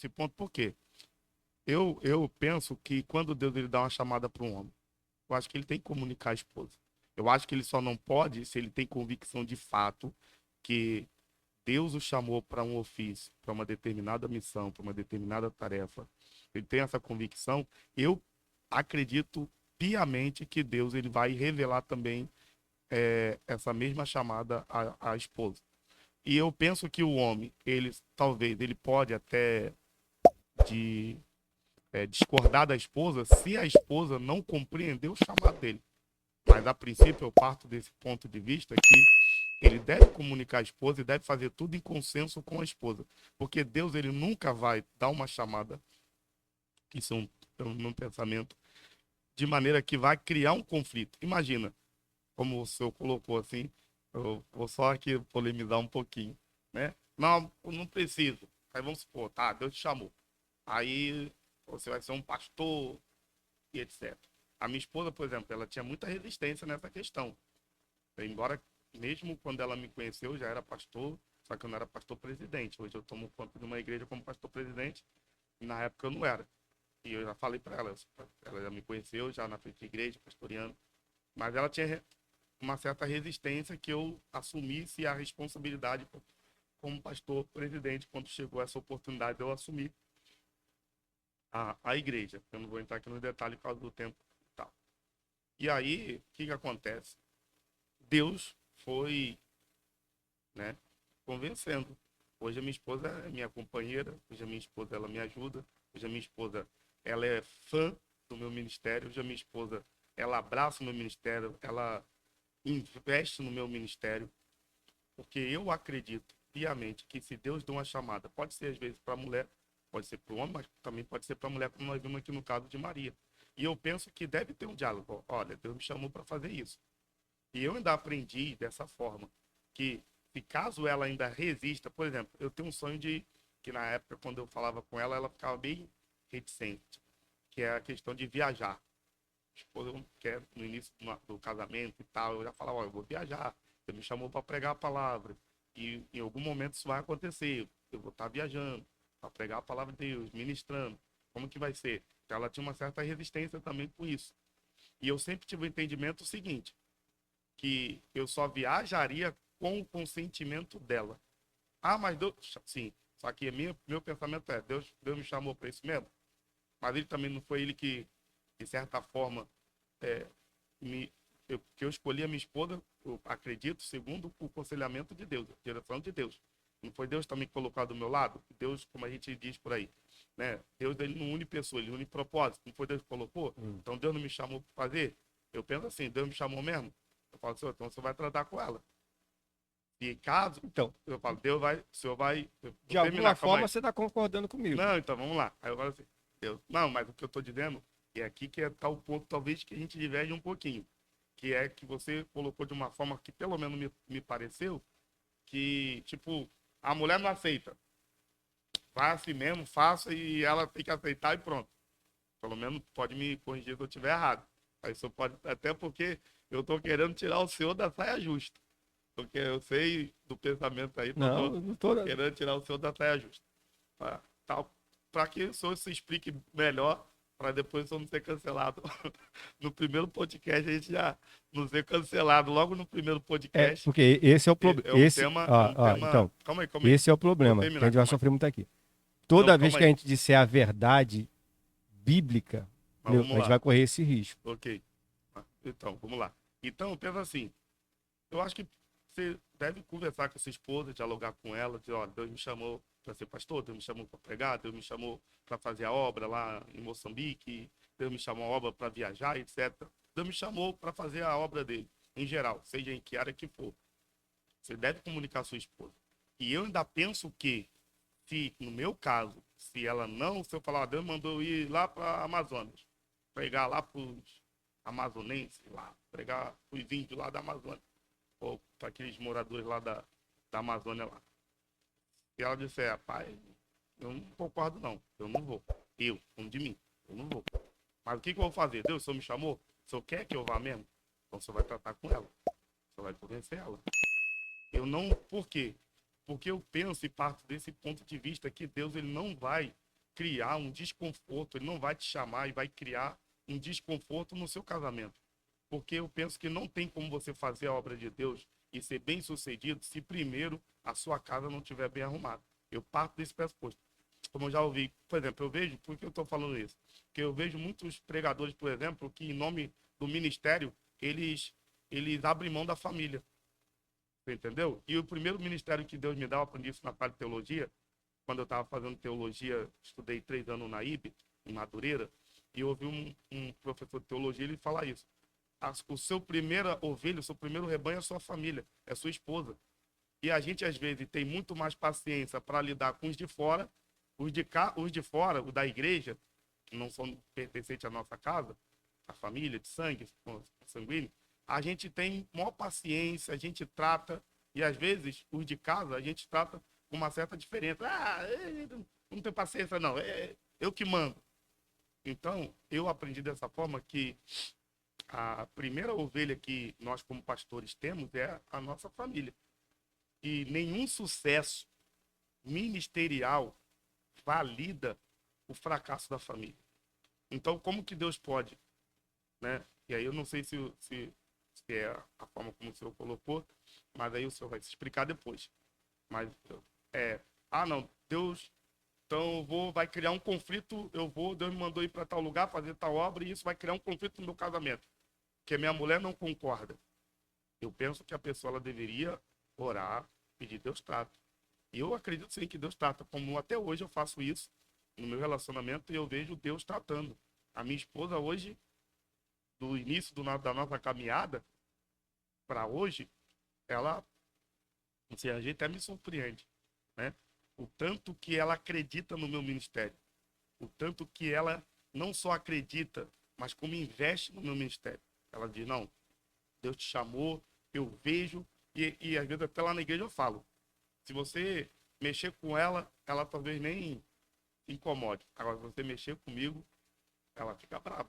nesse ponto, por quê? Eu penso que quando Deus ele dá uma chamada para um homem, eu acho que ele tem que comunicar à esposa. Eu acho que ele só não pode se ele tem convicção de fato que Deus o chamou para um ofício, para uma determinada missão, para uma determinada tarefa. Ele tem essa convicção. Eu acredito piamente que Deus ele vai revelar também essa mesma chamada à esposa. E eu penso que o homem, ele talvez ele pode até de, discordar da esposa se a esposa não compreender o chamado dele. Mas a princípio eu parto desse ponto de vista que ele deve comunicar à esposa e deve fazer tudo em consenso com a esposa. Porque Deus ele nunca vai dar uma chamada, isso é um pensamento, de maneira que vai criar um conflito. Imagina, como o senhor colocou assim, eu vou só aqui polemizar um pouquinho, né? Não, não preciso. Aí vamos supor, tá, Deus te chamou. Aí você vai ser um pastor e etc. A minha esposa, por exemplo, ela tinha muita resistência nessa questão. Embora, mesmo quando ela me conheceu, eu já era pastor, só que eu não era pastor presidente. Hoje eu tomo conta de uma igreja como pastor presidente, e na época eu não era. E eu já falei para ela, ela já me conheceu, já na frente de igreja, pastoreando. Mas ela tinha uma certa resistência que eu assumisse a responsabilidade como pastor presidente quando chegou essa oportunidade de eu assumir a igreja. Eu não vou entrar aqui no detalhe por causa do tempo e tal. E aí, o que acontece? Deus foi, né, convencendo. Hoje a minha esposa é minha companheira, hoje a minha esposa ela me ajuda, hoje a minha esposa ela é fã do meu ministério, hoje a minha esposa ela abraça o meu ministério, ela investe no meu ministério, porque eu acredito piamente que se Deus dá uma chamada, pode ser às vezes para a mulher, pode ser para o homem, mas também pode ser para a mulher, como nós vimos aqui no caso de Maria. E eu penso que deve ter um diálogo. Olha, Deus me chamou para fazer isso. E eu ainda aprendi dessa forma, que se caso ela ainda resista, por exemplo, eu tenho um sonho de, que na época quando eu falava com ela, ela ficava bem reticente, que é a questão de viajar. A esposa quer no início do casamento e tal, eu já falava, ó, eu vou viajar, você me chamou para pregar a palavra, e em algum momento isso vai acontecer, eu vou estar viajando para pregar a palavra de Deus, ministrando, como que vai ser? Então ela tinha uma certa resistência também com isso. E eu sempre tive o entendimento seguinte, que eu só viajaria com o consentimento dela. Ah, mas Deus, sim, só que meu pensamento é, Deus me chamou para isso mesmo, mas ele também não foi ele que, de certa forma, é, que eu escolhi a minha esposa, eu acredito, segundo o aconselhamento de Deus, a direção de Deus. Não foi Deus também que colocou do meu lado? Deus, como a gente diz por aí, né? Deus, ele não une pessoa, ele une propósito. Não foi Deus que colocou? Então Deus não me chamou para fazer? Eu penso assim, Deus me chamou mesmo? Eu falo, Senhor, então você vai tratar com ela. E caso, Então, eu falo, Deus vai, o Senhor vai... Vou de alguma terminar, calma forma aí. você está concordando comigo. Não, então vamos lá. Aí eu falo assim, Deus, não, mas o que eu estou dizendo é aqui que é tal ponto, talvez, que a gente diverge um pouquinho. Que é que você colocou de uma forma que pelo menos me pareceu que, tipo, a mulher não aceita. Vai assim mesmo, faça e ela tem que aceitar e pronto. Pelo menos pode me corrigir se eu estiver errado. Aí só pode, até porque eu tô querendo tirar o senhor da saia justa. Porque eu sei do pensamento aí, então Não, eu não tô. tô querendo tirar o senhor da saia justa. Para que o senhor se explique melhor, para depois o senhor não ser cancelado. No primeiro podcast a gente já não ser cancelado. Logo no primeiro É, podcast, porque esse é o problema. é um tema, é um tema. Então, Calma aí, calma aí. esse é o Vou problema, que a terminar, gente vai calma aí. sofrer muito aqui. Não, Toda vez calma que a aí. gente disser a verdade bíblica, Mas a vamos gente lá. vai correr esse risco. Ok. Então, vamos lá. Então, eu penso assim, eu acho que você deve conversar com a sua esposa, dialogar com ela, dizer, ó, Deus me chamou para ser pastor, Deus me chamou para pregar, Deus me chamou para fazer a obra lá em Moçambique, Deus me chamou a obra para viajar, etc. Deus me chamou para fazer a obra dele, em geral, seja em que área que for. Você deve comunicar com a sua esposa. E eu ainda penso que, se, no meu caso, se ela não, se eu falar, Deus mandou ir lá para Amazonas, pregar lá para os amazonenses, lá, pregar para os índios lá da Amazônia, ou para aqueles moradores lá da Amazônia lá. E ela disse, rapaz, eu não concordo não, eu não vou. Um de mim, eu não vou. Mas o que eu vou fazer? Deus, o senhor me chamou? O senhor quer que eu vá mesmo? Então o senhor vai tratar com ela. O senhor vai convencer ela. Eu não, por quê? Porque eu penso e parto desse ponto de vista que Deus ele não vai criar um desconforto, ele não vai te chamar e vai criar um desconforto no seu casamento. Porque eu penso que não tem como você fazer a obra de Deus e ser bem-sucedido se primeiro a sua casa não estiver bem arrumada. Eu parto desse pressuposto. Como eu já ouvi, por exemplo, eu vejo, por que eu estou falando isso? Porque eu vejo muitos pregadores, por exemplo, que em nome do ministério, eles abrem mão da família. Você entendeu? E o primeiro ministério que Deus me dá, eu aprendi isso na parte de teologia, quando eu estava fazendo teologia, estudei 3 anos na IB, em Madureira, e eu ouvi um professor de teologia, ele falar isso. O seu primeira ovelha, o seu primeiro rebanho é a sua família, é a sua esposa. E a gente, às vezes, tem muito mais paciência para lidar com os de fora, os de fora, o da igreja, que não são pertencentes à nossa casa, a família de sangue, sanguíneo, a gente tem maior paciência, a gente trata, e às vezes os de casa a gente trata com uma certa diferença. Não tem paciência não, é eu que mando. Então, eu aprendi dessa forma que a primeira ovelha que nós como pastores temos é a nossa família. E nenhum sucesso ministerial valida o fracasso da família. Então, como que Deus pode, né? E aí eu não sei se é a forma como o senhor colocou, mas aí o senhor vai se explicar depois. Mas não, Deus, então vai criar um conflito, Deus me mandou ir para tal lugar, fazer tal obra, e isso vai criar um conflito no meu casamento, porque minha mulher não concorda. Eu penso que a pessoa ela deveria orar, pedir Deus trata. E eu acredito sim que Deus trata, como até hoje eu faço isso no meu relacionamento e eu vejo Deus tratando. A minha esposa hoje, do início da nossa caminhada para hoje, ela, assim, a gente até me surpreende, né? O tanto que ela acredita no meu ministério, o tanto que ela não só acredita, mas como investe no meu ministério. Ela diz, não, Deus te chamou, eu vejo, e às vezes até lá na igreja eu falo, se você mexer com ela, ela talvez nem se incomode. Agora, se você mexer comigo, ela fica brava.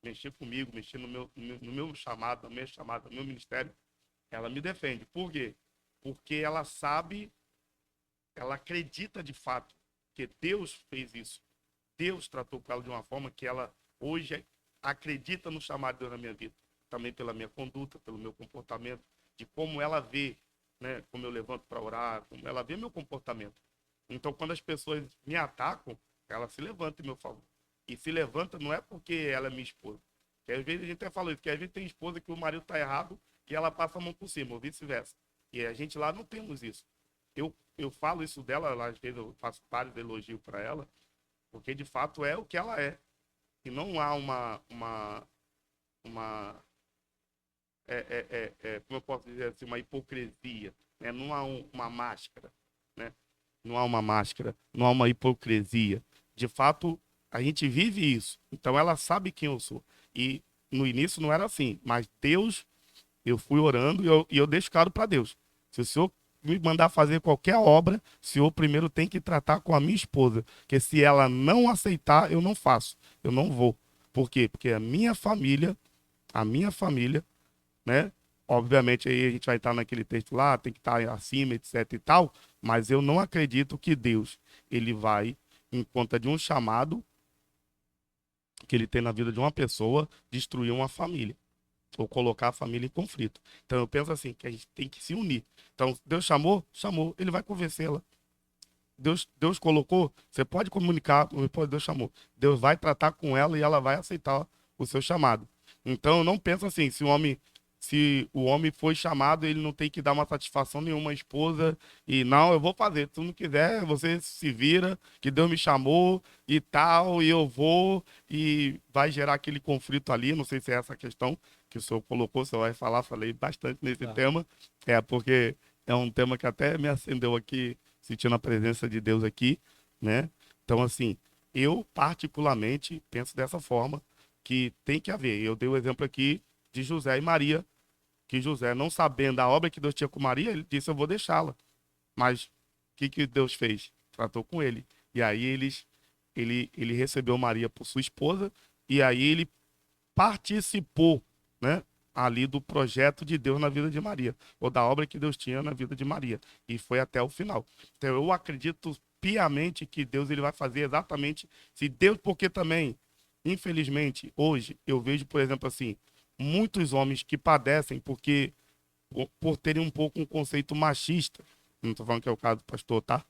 Mexer comigo, mexer no meu chamado, no meu ministério, ela me defende. Por quê? Porque ela sabe, ela acredita de fato que Deus fez isso. Deus tratou com ela de uma forma que ela hoje acredita no chamado de Deus na minha vida. Também pela minha conduta, pelo meu comportamento, de como ela vê, né, como eu levanto para orar, como ela vê meu comportamento. Então, quando as pessoas me atacam, ela se levanta em meu favor. E se levanta não é porque ela é minha esposa. Porque às vezes a gente até fala isso, que às vezes tem esposa que o marido está errado e ela passa a mão por cima, ou vice-versa. E a gente lá não temos isso. Eu falo isso dela, às vezes eu faço vários elogios para ela, porque de fato é o que ela é. E não há como eu posso dizer assim, uma hipocrisia, né? Não há uma máscara, né? Não há uma máscara, não há uma hipocrisia. De fato, a gente vive isso. Então ela sabe quem eu sou. E no início não era assim, mas Deus, eu fui orando e eu deixo claro para Deus. Se o Senhor me mandar fazer qualquer obra, o Senhor primeiro tem que tratar com a minha esposa. Porque se ela não aceitar, eu não faço. Eu não vou. Por quê? Porque a minha família, né? Obviamente aí a gente vai estar naquele texto lá, tem que estar acima, etc e tal, mas eu não acredito que Deus, ele vai, em conta de um chamado que ele tem na vida de uma pessoa, destruir uma família, ou colocar a família em conflito. Então eu penso assim, que a gente tem que se unir. Então, Deus chamou, ele vai convencê-la. Deus colocou, você pode comunicar, Deus chamou. Deus vai tratar com ela e ela vai aceitar o seu chamado. Então, eu não penso assim, se o homem foi chamado, ele não tem que dar uma satisfação nenhuma à esposa e não, eu vou fazer. Se tu não quiser, você se vira, que Deus me chamou e tal, e eu vou, e vai gerar aquele conflito ali. Não sei se é essa a questão que o senhor colocou, o senhor vai falar, falei bastante nesse tema, porque é um tema que até me acendeu aqui, sentindo a presença de Deus aqui, né? Então, assim, eu particularmente penso dessa forma, que tem que haver. Eu dei o exemplo aqui de José e Maria, que José, não sabendo a obra que Deus tinha com Maria, ele disse, eu vou deixá-la. Mas o que Deus fez? Tratou com ele. E aí ele recebeu Maria por sua esposa, e aí ele participou, né, ali do projeto de Deus na vida de Maria, ou da obra que Deus tinha na vida de Maria. E foi até o final. Então eu acredito piamente que Deus ele vai fazer exatamente se Deus, porque também, infelizmente, hoje eu vejo, por exemplo, assim, muitos homens que padecem porque por terem um pouco um conceito machista. Não estou falando que é o caso do pastor, tá?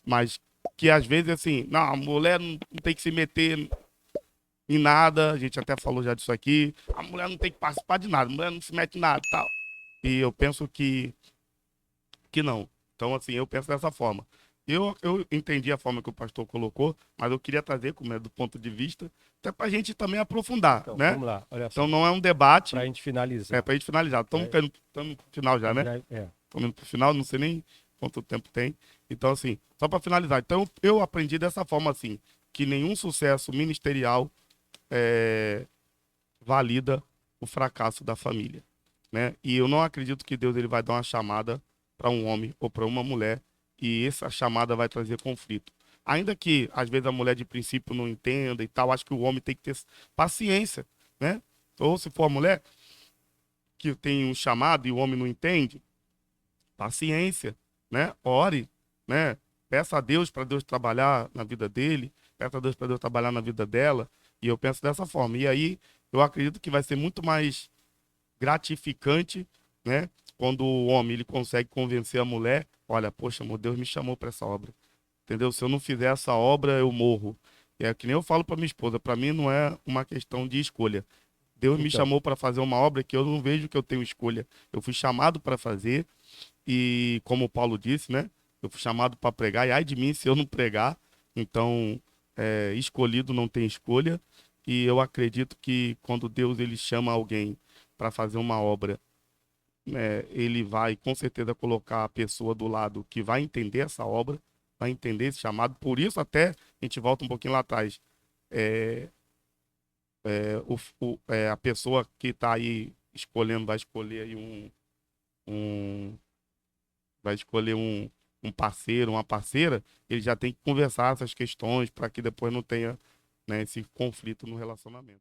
Mas que às vezes assim, não, a mulher não tem que se meter em nada, a gente até falou já disso aqui, a mulher não tem que participar de nada, a mulher não se mete em nada, tal. E eu penso que não. Então, assim, eu penso dessa forma. Eu entendi a forma que o pastor colocou, mas eu queria trazer, como é do ponto de vista, até para a gente também aprofundar, Então, né? vamos lá, olha Então só. não é um debate, Pra gente é finalizar. para a gente finalizar. Estamos É. no final já, né? Estamos indo pro final, não sei nem quanto tempo tem. Então, assim, só para finalizar. Então, eu aprendi dessa forma, assim, que nenhum sucesso ministerial valida o fracasso da família, né? E eu não acredito que Deus ele vai dar uma chamada para um homem ou para uma mulher e essa chamada vai trazer conflito. Ainda que às vezes a mulher de princípio não entenda e tal, acho que o homem tem que ter paciência, né? Ou se for a mulher que tem um chamado e o homem não entende, paciência, né? Ore, né? Peça a Deus para Deus trabalhar na vida dele, peça a Deus para Deus trabalhar na vida dela, e eu penso dessa forma. E aí eu acredito que vai ser muito mais gratificante, né? Quando o homem ele consegue convencer a mulher, olha, poxa, meu Deus me chamou para essa obra, entendeu? Se eu não fizer essa obra, eu morro. E é que nem eu falo para minha esposa, para mim não é uma questão de escolha. Deus me Então, chamou para fazer uma obra que eu não vejo que eu tenho escolha. Eu fui chamado para fazer e, como o Paulo disse, né? Eu fui chamado para pregar e ai de mim se eu não pregar. Então, escolhido não tem escolha. E eu acredito que quando Deus ele chama alguém para fazer uma obra, né, ele vai com certeza colocar a pessoa do lado que vai entender essa obra, vai entender esse chamado. Por isso, até a gente volta um pouquinho lá atrás. É, a pessoa que está aí escolhendo, vai escolher aí um vai escolher um parceiro, uma parceira, ele já tem que conversar essas questões para que depois não tenha, né, esse conflito no relacionamento.